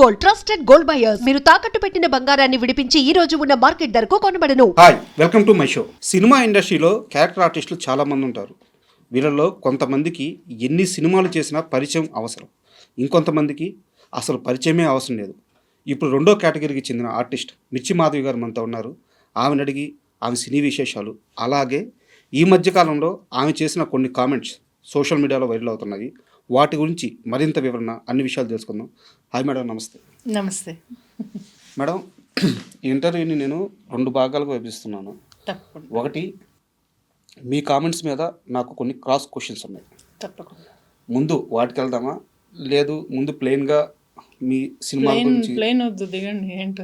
Gold, trusted gold buyers. మీరు తాకట్టు పెట్టిన బంగారాన్ని విడిపించి ఈ రోజు ఉన్న మార్కెట్ ధరకు కొనబడను. Hi, welcome to my show. Cinema ఇండస్ట్రీలో క్యారెక్టర్ ఆర్టిస్టులు చాలామంది ఉంటారు. వీళ్ళల్లో కొంతమందికి ఎన్ని సినిమాలు చేసినా పరిచయం అవసరం, ఇంకొంతమందికి అసలు పరిచయమే అవసరం లేదు. ఇప్పుడు రెండో కేటగిరీకి చెందిన ఆర్టిస్ట్ మిర్చి మాధవి గారు మనతో ఉన్నారు. ఆమెను అడిగి ఆమె సినీ విశేషాలు, అలాగే ఈ మధ్యకాలంలో ఆమె చేసిన కొన్ని కామెంట్స్ సోషల్ మీడియాలో వైరల్ అవుతున్నాయి, వాటి గురించి మరింత వివరణ, అన్ని విషయాలు తెలుసుకుందాం. హాయ్ మేడం, నమస్తే. నమస్తే మేడం, ఈ ఇంటర్వ్యూని నేను 2 భాగాలుగా విభజిస్తున్నాను. తప్పకుండా. ఒకటి, మీ కామెంట్స్ మీద నాకు కొన్ని క్రాస్ క్వశ్చన్స్ ఉన్నాయి. తప్పకుండా. ముందు వాటికి వెళ్దామా, లేదు ముందు ప్లెయిన్గా మీ సినిమా గురించి ప్లేన్ వద్దు, దిగండి. ఏంటో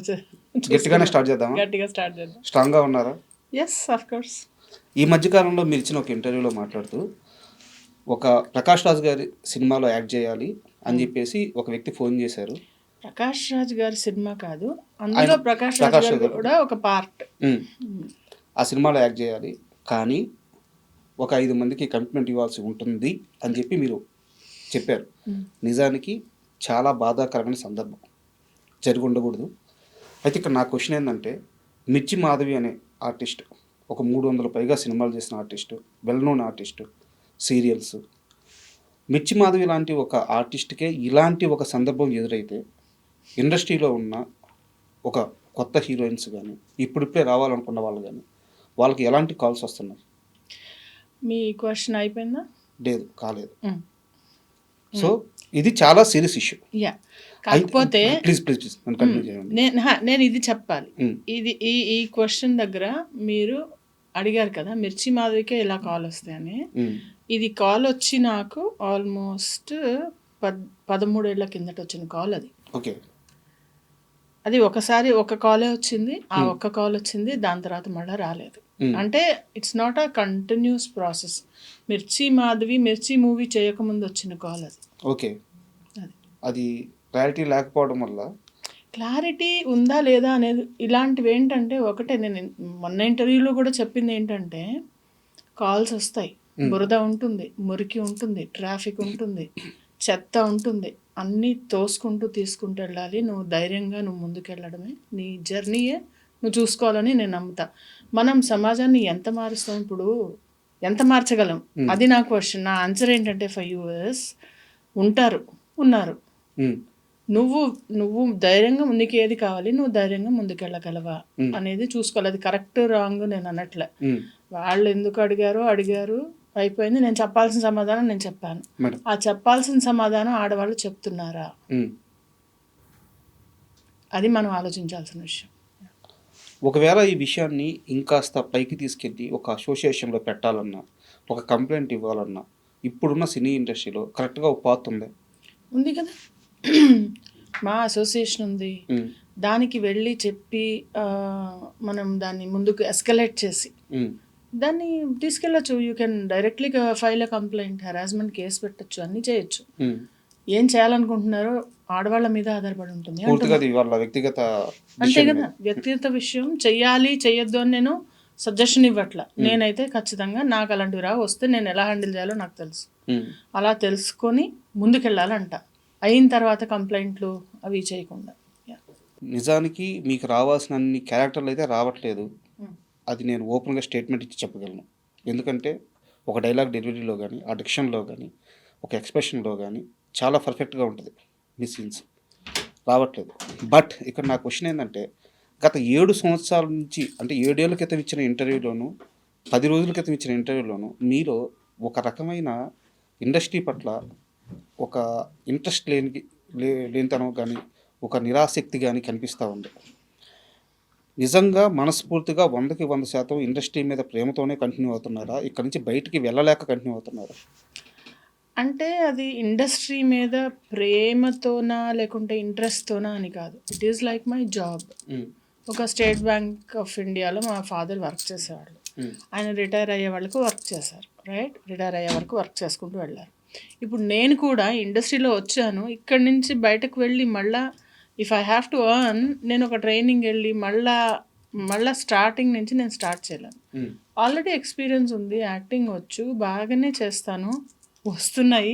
గట్టిగానే స్టార్ట్ చేద్దామా? గట్టిగా స్టార్ట్ చేద్దాం. స్ట్రాంగ్గా ఉన్నారా? Yes, of course. ఈ మధ్యకాలంలో మీరు ఇచ్చిన ఒక ఇంటర్వ్యూలో మాట్లాడుతూ ఒక ప్రకాష్ రాజ్ గారి సినిమాలో యాక్ట్ చేయాలి అని చెప్పేసి ఒక వ్యక్తి ఫోన్ చేశారు. ప్రకాష్ రాజ్ గారి సినిమా కాదు, అందులో ప్రకాష్ రాజ్ గారు కూడా ఒక పార్ట్. ఆ సినిమాలో యాక్ట్ చేయాలి, కానీ ఒక 5 మందికి కమిట్మెంట్ ఇవ్వాల్సి ఉంటుంది అని చెప్పి మీరు చెప్పారు. నిజానికి చాలా బాధాకరమైన సందర్భం, జరిగి ఉండకూడదు. అయితే ఇక్కడ నా క్వశ్చన్ ఏంటంటే, మిర్చి మాధవి అనే ఆర్టిస్ట్ ఒక 300 పైగా సినిమాలు చేసిన artist, well known artist, serials. మిర్చి మాధవి లాంటి ఒక ఆర్టిస్ట్కే ఇలాంటి ఒక సందర్భం ఎదురైతే ఇండస్ట్రీలో ఉన్న ఒక కొత్త హీరోయిన్స్ కానీ, ఇప్పుడిప్పుడే రావాలనుకున్న వాళ్ళు కానీ, వాళ్ళకి ఎలాంటి కాల్స్ వస్తున్నాయి? మీ క్వశ్చన్ అయిపోయిందా? లేదు, కాలేదు. సో ఇది చాలా సీరియస్ ఇష్యూ. యా, కాకపోతే ప్లీజ్ నన్ను కంటిన్యూ చేయండి. నేను ఇది చెప్పాలి. ఇది ఈ క్వశ్చన్ దగ్గర మీరు అడిగారు కదా, మిర్చి మాధవికే ఇలా కాల్ వస్తాయని. ఇది కాల్ వచ్చి నాకు ఆల్మోస్ట్ 13 ఏళ్ల కిందట వచ్చిన కాల్ అది. ఓకే. అది ఒకసారి ఒక కాలే వచ్చింది, ఆ ఒక్క కాల్ వచ్చింది, దాని తర్వాత మళ్ళీ రాలేదు. అంటే it's not a continuous process. మిర్చి మూవీ చేయకముందు వచ్చిన కాల్ అది. ఓకే. అది క్లారిటీ లేకపోవడం వల్ల, క్లారిటీ ఉందా లేదా అనేది, ఇలాంటివి ఏంటంటే, ఒకటే నేను మొన్న ఇంటర్వ్యూలో కూడా చెప్పింది ఏంటంటే, కాల్స్ వస్తాయి, బురద ఉంటుంది, మురికి ఉంటుంది, ట్రాఫిక్ ఉంటుంది, చెత్త ఉంటుంది, అన్నీ తోసుకుంటూ తీసుకుంటూ వెళ్ళాలి. నువ్వు ధైర్యంగా నువ్వు ముందుకెళ్ళడమే నీ జర్నీయే నువ్వు చూసుకోవాలని నేను నమ్ముతా. మనం సమాజాన్ని ఎంత మారుస్తాం, ఇప్పుడు ఎంత మార్చగలం, అది నా క్వశ్చన్. నా ఆన్సర్ ఏంటంటే, 5 years ఉన్నారు. నువ్వు ధైర్యంగా, నీకు ఏది కావాలి, నువ్వు ధైర్యంగా ముందుకెళ్ళగలవా అనేది చూసుకోవాలి. అది కరెక్ట్ రాంగ్ నేను అనట్లే. వాళ్ళు ఎందుకు అడిగారు అయిపోయింది. నేను చెప్పాల్సిన సమాధానం నేను చెప్పాను. ఆ చెప్పాల్సిన సమాధానం ఆడవాళ్ళు చెప్తున్నారా, అది మనం ఆలోచించాల్సిన విషయం. ఒకవేళ ఈ విషయాన్ని ఇంకాస్త పైకి తీసుకెళ్ళి ఒక అసోసియేషన్లో పెట్టాలన్నా, ఒక కంప్లైంట్ ఇవ్వాలన్నా, ఇప్పుడున్న సినీ ఇండస్ట్రీలో కరెక్ట్గా ఒక పాత్ ఉంది కదా, మా అసోసియేషన్ ఉంది. దానికి వెళ్ళి చెప్పి మనం దాన్ని ముందుకు ఎస్కలేట్ చేసి దాన్ని తీసుకెళ్ళచ్చు. You can directly file a complaint, harassment case పెట్టచ్చు, అన్నీ చేయొచ్చు. ఏం చేయాలనుకుంటున్నారో ఆడవాళ్ళ మీద ఆధారపడి ఉంటుంది. అంతే కదా, వ్యక్తిగత విషయం. చెయ్యాలి చెయ్యొద్దు అని నేను సజెషన్ ఇవ్వట్లా. నేనైతే ఖచ్చితంగా నాకు అలాంటివి వస్తే నేను ఎలా హ్యాండిల్ చేయాలో నాకు తెలుసు. అలా తెలుసుకొని ముందుకెళ్ళాలంట. అయిన తర్వాత కంప్లైంట్లు అవి చేయకుండా. నిజానికి మీకు రావాల్సిన అన్ని క్యారెక్టర్లు అయితే రావట్లేదు, అది నేను ఓపెన్గా స్టేట్మెంట్ ఇచ్చి చెప్పగలను. ఎందుకంటే ఒక డైలాగ్ డెలివరీలో కానీ, ఆ డిక్షన్లో కానీ, ఒక ఎక్స్ప్రెషన్లో కానీ చాలా పర్ఫెక్ట్గా ఉంటుంది. మీ సీన్స్ రావట్లేదు. బట్ ఇక్కడ నా క్వశ్చన్ ఏంటంటే, గత 7 సంవత్సరాల నుంచి, అంటే 7 ఏళ్ళ క్రితం ఇచ్చిన ఇంటర్వ్యూలోను, 10 రోజుల క్రితం ఇచ్చిన ఇంటర్వ్యూలోను మీలో ఒక రకమైన ఇండస్ట్రీ పట్ల ఒక ఇంట్రెస్ట్ లేనితనం కానీ, ఒక నిరాసక్తి కానీ కనిపిస్తూ ఉంది. నిజంగా మనస్ఫూర్తిగా 100కి 100% ఇండస్ట్రీ మీద ప్రేమతోనే కంటిన్యూ అవుతున్నారా, ఇక్కడ నుంచి బయటికి వెళ్ళలేక కంటిన్యూ అవుతున్నారా? అంటే అది ఇండస్ట్రీ మీద ప్రేమతోనా లేకుంటే ఇంట్రెస్ట్తోనా అని కాదు. It is like my job. ఒక స్టేట్ బ్యాంక్ ఆఫ్ ఇండియాలో మా ఫాదర్ వర్క్ చేసేవాళ్ళు. ఆయన రిటైర్ అయ్యే వాళ్ళకు వర్క్ చేశారు, రైట్? రిటైర్ అయ్యే వరకు వర్క్ చేసుకుంటూ వెళ్ళారు. ఇప్పుడు నేను కూడా ఇండస్ట్రీలో వచ్చాను. ఇక్కడి నుంచి బయటకు వెళ్ళి మళ్ళీ if I have to earn, నేను ఒక ట్రైనింగ్ వెళ్ళి మళ్ళీ స్టార్టింగ్ నుంచి నేను స్టార్ట్ చేయలేను. ఆల్రెడీ ఎక్స్పీరియన్స్ ఉంది, యాక్టింగ్ వచ్చు, బాగానే చేస్తాను. వస్తున్నాయి,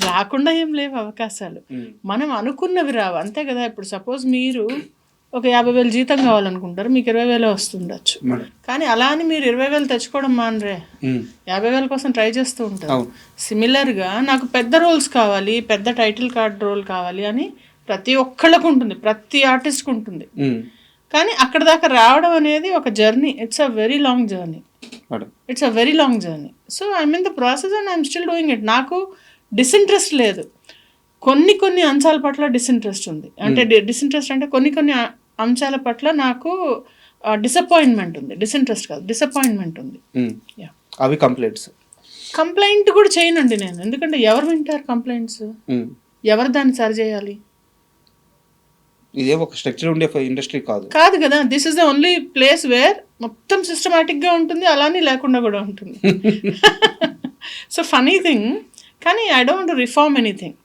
రాకుండా ఏం లేవు అవకాశాలు. మనం అనుకున్నవి రావు, అంతే కదా. ఇప్పుడు సపోజ్ మీరు ఒక 50,000 జీతం కావాలనుకుంటారు, మీకు 20,000 వస్తుండొచ్చు. కానీ అలా అని మీరు 20,000 తెచ్చుకోవడం మానరే, 50,000 కోసం ట్రై చేస్తూ ఉంటారు. సిమిలర్గా నాకు పెద్ద రోల్స్ కావాలి, పెద్ద టైటిల్ కార్డ్ రోల్ కావాలి అని ప్రతి ఒక్కళ్ళకు ఉంటుంది, ప్రతి ఆర్టిస్ట్కి ఉంటుంది. కానీ అక్కడ దాకా రావడం అనేది ఒక journey. It's a very long journey. So I'm in the process and I'm still doing it. నాకు డిసింట్రెస్ట్ లేదు. కొన్ని అంశాల పట్ల డిసింట్రెస్ట్ ఉంది. అంటే డిసింట్రెస్ట్ అంటే కొన్ని అంశాల పట్ల నాకు డిసప్పాయింట్మెంట్ ఉంది. డిసింట్రెస్ట్ కాదు, డిసప్పాయింట్మెంట్ ఉంది. అవి కంప్లైంట్ కూడా చేయనండి నేను, ఎందుకంటే ఎవరు వింటారు కంప్లైంట్స్, ఎవరు దాన్ని సరి చేయాలి? ఇదే ఒక స్ట్రక్చర్ ఉండే ఇండస్ట్రీ కాదు కదా. This is the only place where మొత్తం సిస్టమాటిక్గా ఉంటుంది, అలానే లేకుండా కూడా ఉంటుంది. సో ఫనీ థింగ్, కానీ ఐ డోంట్ రిఫార్మ్ ఎనీథింగ్.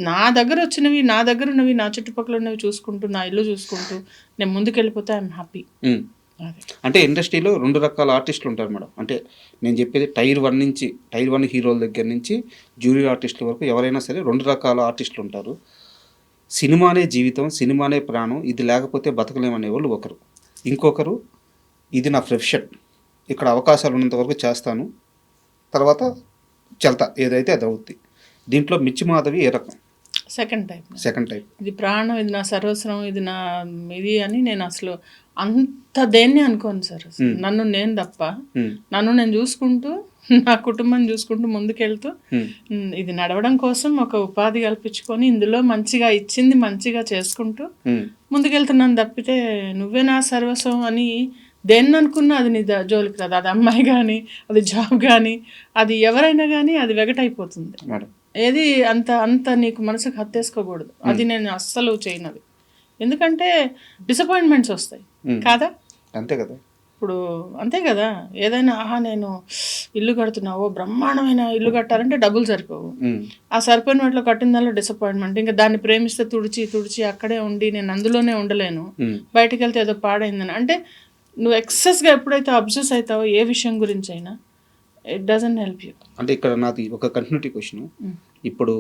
నా దగ్గర వచ్చినవి, నా దగ్గర ఉన్నవి, నా చుట్టుపక్కల ఉన్నవి చూసుకుంటూ, నా ఇల్లు చూసుకుంటూ నేను ముందుకెళ్ళిపోతే ఐఎమ్ హ్యాపీ. అంటే ఇండస్ట్రీలో 2 రకాల ఆర్టిస్టులు ఉంటారు మేడం. అంటే నేను చెప్పేది టైర్ 1 హీరోల దగ్గర నుంచి జూనియర్ ఆర్టిస్టుల వరకు ఎవరైనా సరే 2 రకాల ఆర్టిస్టులు ఉంటారు. సినిమానే జీవితం, సినిమానే ప్రాణం, ఇది లేకపోతే బతకలేమనే వాళ్ళు ఒకరు. ఇంకొకరు ఇది నా ప్రొఫెషన్, ఇక్కడ అవకాశాలు ఉన్నంత వరకు చేస్తాను, తర్వాత చల్తా, ఏదైతే అది అవుద్ది. దీంట్లో మిర్చి మాధవి ఏ రకం? Second type. ఇది ప్రాణం, ఇది నా సర్వస్వం, ఇది నా ఇది అని నేను అసలు అంత దేన్ని అనుకోను సార్. నన్ను నేను తప్ప, నన్ను నేను చూసుకుంటూ, నా కుటుంబం చూసుకుంటూ ముందుకెళ్తూ, ఇది నడవడం కోసం ఒక ఉపాధి కల్పించుకొని ఇందులో మంచిగా ఇచ్చింది మంచిగా చేసుకుంటూ ముందుకెళ్తున్నాను తప్పితే నువ్వే నా సర్వస్వం అని దేన్ని అనుకున్నా అది నీ జోలికి రాదు. అది అమ్మాయి కానీ, అది జాబ్ కానీ, అది ఎవరైనా కానీ అది వెగటైపోతుంది. ఏది అంత నీకు మనసుకు హత్తేసుకోకూడదు. అది నేను అస్సలు చేయనది. ఎందుకంటే డిసప్పాయింట్మెంట్స్ వస్తాయి కాదా? అంతే కదా. ఇప్పుడు అంతే కదా. ఏదైనా నేను ఇల్లు కడుతున్నావో, బ్రహ్మాండమైన ఇల్లు కట్టాలంటే డబ్బులు సరిపోవు. ఆ సరిపోయిన వాటిలో కట్టిన దానిలో డిసప్పాయింట్మెంట్. ఇంకా దాన్ని ప్రేమిస్తే తుడిచి అక్కడే ఉండి నేను అందులోనే ఉండలేను, బయటకు వెళ్తే ఏదో పాడైందని. అంటే నువ్వు ఎక్సెస్గా ఎప్పుడైతే అబ్జెస్ అవుతావో ఏ విషయం గురించి అయినా, ఇట్ డజంట్ హెల్ప్ యూ. అంటే ఇక్కడ నాది ఒక కంటిన్యూటీ క్వశ్చన్. ఇప్పుడు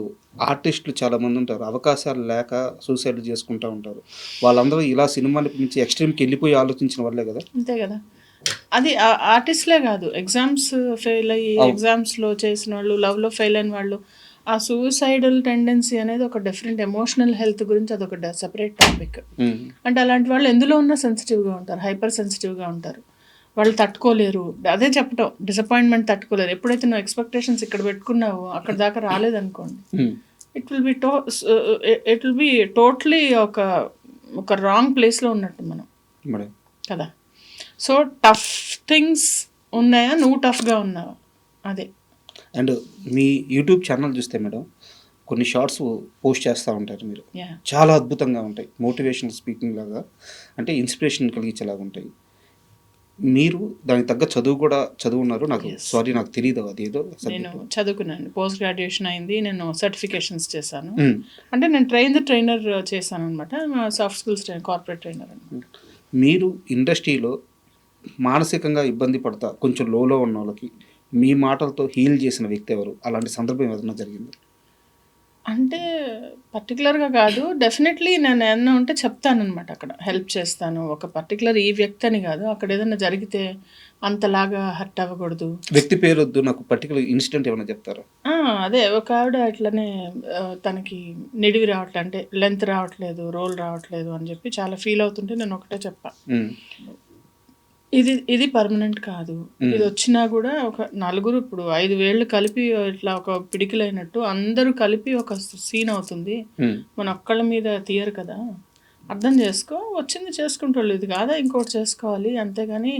ఆర్టిస్టులు చాలామంది ఉంటారు, అవకాశాలు లేక సూసైడ్ చేసుకుంటూ ఉంటారు. వాళ్ళందరూ ఇలా సినిమాల నుంచి ఎక్స్ట్రీమ్కి వెళ్ళిపోయి ఆలోచించిన వాళ్ళే కదా. అంతే కదా. అది ఆర్టిస్ట్లే కాదు, ఎగ్జామ్స్ ఫెయిల్ అయ్యి ఎగ్జామ్స్లో చేసిన వాళ్ళు, లవ్లో ఫెయిల్ అయిన వాళ్ళు, ఆ సూసైడల్ టెండెన్సీ అనేది ఒక డిఫరెంట్ ఎమోషనల్ హెల్త్ గురించి అదొక సెపరేట్ టాపిక్. అంటే అలాంటి వాళ్ళు ఎందులో ఉన్నా సెన్సిటివ్గా ఉంటారు, హైపర్ సెన్సిటివ్గా ఉంటారు. వాళ్ళు తట్టుకోలేరు. అదే చెప్పటం, డిసప్పాయింట్మెంట్ తట్టుకోలేరు. ఎప్పుడైతే నువ్వు ఎక్స్పెక్టేషన్స్ ఇక్కడ పెట్టుకున్నావో అక్కడ దాకా రాలేదనుకోండి, ఇట్ విల్ బి టోటలీ ఒక రాంగ్ ప్లేస్లో ఉన్నట్టు మనం కదా. సో టఫ్ థింగ్స్ ఉన్నాయా, నువ్వు టఫ్గా ఉన్నావా, అదే. అండ్ మీ యూట్యూబ్ ఛానల్ చూస్తే మేడం కొన్ని షార్ట్స్ పోస్ట్ చేస్తూ ఉంటారు మీరు, చాలా అద్భుతంగా ఉంటాయి. మోటివేషనల్ స్పీకింగ్ లాగా, అంటే ఇన్స్పిరేషన్ కలిగించేలాగా ఉంటాయి. మీరు దానికి తగ్గ చదువు కూడా చదువున్నారు. నాకు తెలియదు అది ఏదో. నేను చదువుకున్నాను, పోస్ట్ గ్రాడ్యుయేషన్ అయింది, నేను సర్టిఫికేషన్స్ చేశాను. అంటే నేను ట్రైనర్ చేశాను అనమాట, సాఫ్ట్ స్కిల్స్ కార్పొరేట్ ట్రైనర్ అనమాట. మీరు ఇండస్ట్రీలో మానసికంగా ఇబ్బంది పడతా కొంచెం లోలో ఉన్న వాళ్ళకి మీ మాటలతో హీల్ చేసిన వ్యక్తి ఎవరు? అలాంటి సందర్భం ఏదైనా జరిగింది? అంటే పర్టికులర్గా కాదు, డెఫినెట్లీ నేను ఏమన్నా ఉంటే చెప్తానమాట, అక్కడ హెల్ప్ చేస్తాను. ఒక పర్టికులర్ ఈ వ్యక్తి అని కాదు, అక్కడ ఏదైనా జరిగితే అంతలాగా హర్ట్ అవ్వకూడదు. వ్యక్తి పేరు వద్దు, నాకు పర్టికులర్ ఇన్సిడెంట్ ఏమైనా చెప్తారా? అదే ఒక ఆవిడ ఇట్లనే తనకి నిడివి రావట్లేదు, అంటే లెంత్ రావట్లేదు, రోల్ రావట్లేదు అని చెప్పి చాలా ఫీల్ అవుతుంటే నేను ఒకటే చెప్పా, ఇది పర్మనెంట్ కాదు. ఇది వచ్చినా కూడా ఒక నలుగురు, ఇప్పుడు 5 వేళ్ళు కలిపి ఇట్లా ఒక పిడికిలైనట్టు అందరూ కలిపి ఒక సీన్ అవుతుంది. మన ఒక్కళ్ళ మీద తీయరు కదా, అర్థం చేసుకో, వచ్చింది చేసుకుంటారు, ఇది కాదా ఇంకోటి చేసుకోవాలి, అంతేగాని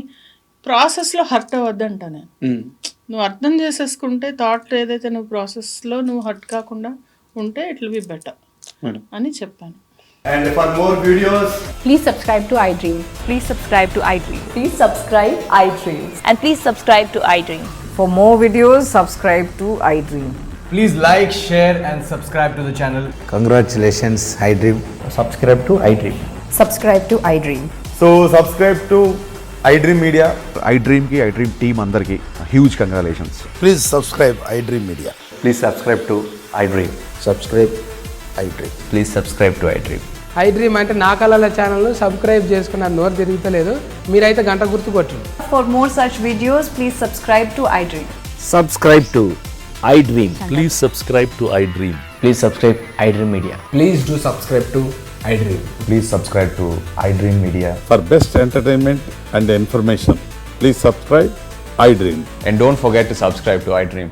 ప్రాసెస్లో హర్ట్ అవ్వద్దంట నేను. నువ్వు అర్థం చేసేసుకుంటే థాట్ ఏదైతే నువ్వు ప్రాసెస్లో నువ్వు హర్ట్ కాకుండా ఉంటే ఇట్ విల్ బి బెటర్ అని చెప్పాను. And for more videos, please subscribe to iDream. Please subscribe to iDream. Please subscribe iDream. And please subscribe to iDream. For more videos, subscribe to iDream. please like, share and subscribe to the channel. Congratulations, iDream. Subscribe to iDream. Subscribe to iDream. So subscribe to iDream Media. iDream team andarki huge congratulations. Please subscribe iDream Media. Please subscribe to iDream. Subscribe iDream. Please subscribe to iDream. I dream అంటే నా కళల ఛానల్ను subscribe చేసుకున్న నోరు తిరుగుతలేదు, మీరైతే గంట గుర్తు కొట్టండి. For more such videos, please subscribe to iDream. Subscribe to iDream. Please subscribe to iDream. Please subscribe iDream Media. Please do subscribe to iDream. Please subscribe to iDream Media. For best entertainment and information, please subscribe iDream. And don't forget to subscribe to iDream.